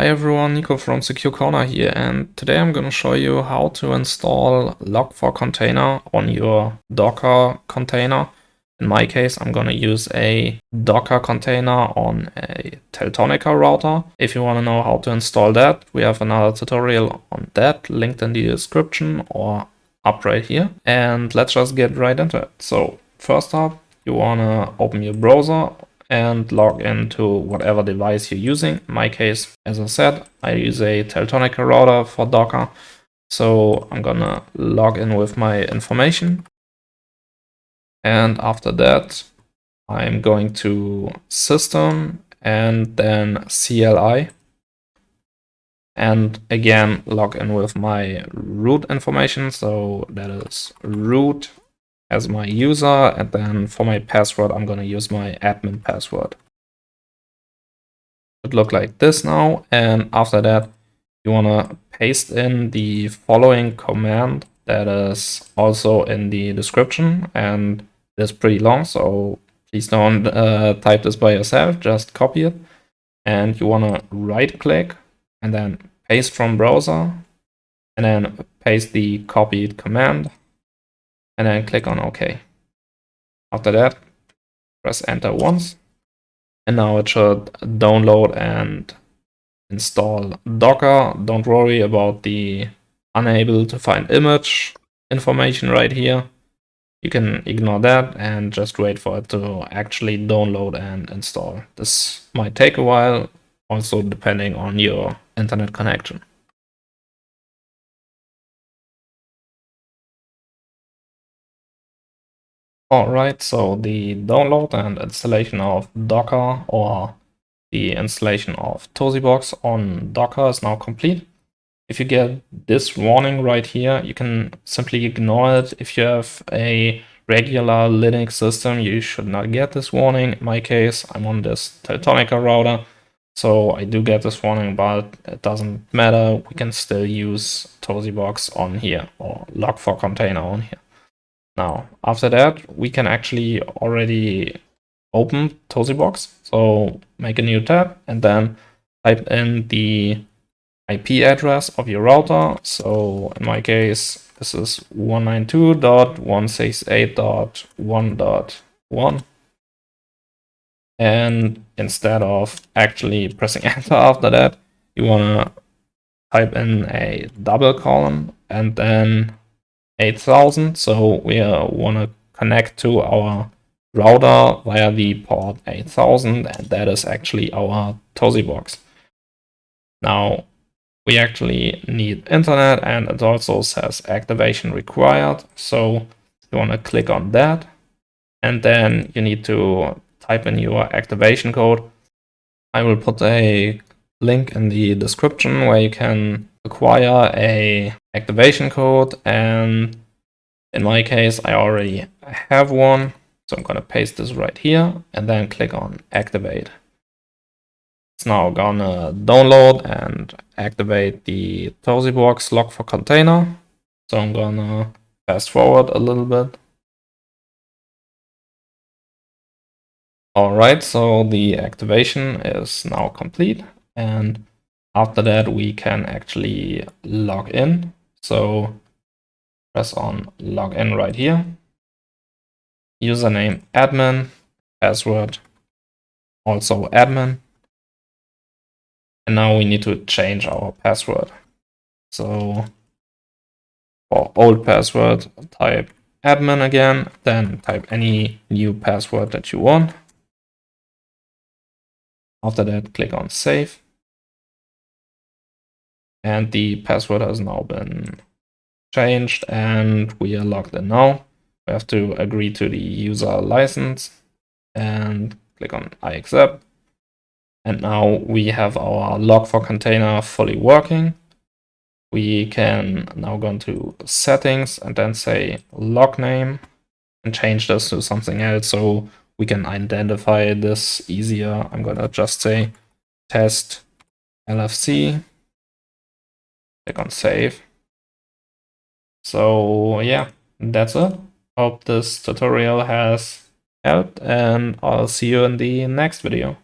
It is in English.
Hi everyone, Nico from Secure Corner here, and today I'm going to show you how to install Log4 container on your Docker container. In my case, I'm going to use a Docker container on a Teltonika router. If you want to know how to install that, we have another tutorial on that linked in the description or up right here. And let's just get right into it. So first up, you want to open your browser and log into whatever device you're using. In my case, as I said, I use a Teltonika router for Docker. So I'm gonna log in with my information. And after that, I'm going to System and then CLI. And again, log in with my root information. So that is root as my user, and then for my password, I'm going to use my admin password. It look like this now, and after that, you want to paste in the following command that is also in the description, and it's pretty long, so please don't type this by yourself, just copy it. And you want to right click and then paste from browser, and then paste the copied command, and then click on OK. After that, press enter once, and now it should download and install Docker. Don't worry about the unable to find image information right here. You can ignore that and just wait for it to actually download and install. This might take a while, also depending on your internet connection. Alright, so the download and installation of Docker or the installation of Tosibox on Docker is now complete. If you get this warning right here, you can simply ignore it. If you have a regular Linux system, you should not get this warning. In my case, I'm on this Teltonika router, so I do get this warning, but it doesn't matter. We can still use Tosibox on here or Log4 container on here. Now, after that, we can actually already open Tosibox. So make a new tab and then type in the IP address of your router. So in my case, this is 192.168.1.1. And instead of actually pressing enter after that, you want to type in a double colon and then 8000. So we want to connect to our router via the port 8000, and that is actually our Tosibox. Now, we actually need internet, and it also says activation required. So you want to click on that, and then you need to type in your activation code. I will put a link in the description where you can acquire a activation code, and in my case, I already have one. So I'm going to paste this right here and then click on activate. It's now gonna download and activate the Tosibox Log4 container. So I'm gonna fast forward a little bit. Alright, so the activation is now complete, and after that we can actually log in. So press on login right here. Username admin, password also admin. And now we need to change our password. So for old password, type admin again, then type any new password that you want. After that, click on save. And the password has now been changed and we are logged in now. We have to agree to the user license and click on I accept. And now we have our Log4 container fully working. We can now go into settings and then say log name and change this to something else so we can identify this easier. I'm gonna just say test LFC, click on save. So yeah, that's it. Hope this tutorial has helped, and I'll see you in the next video.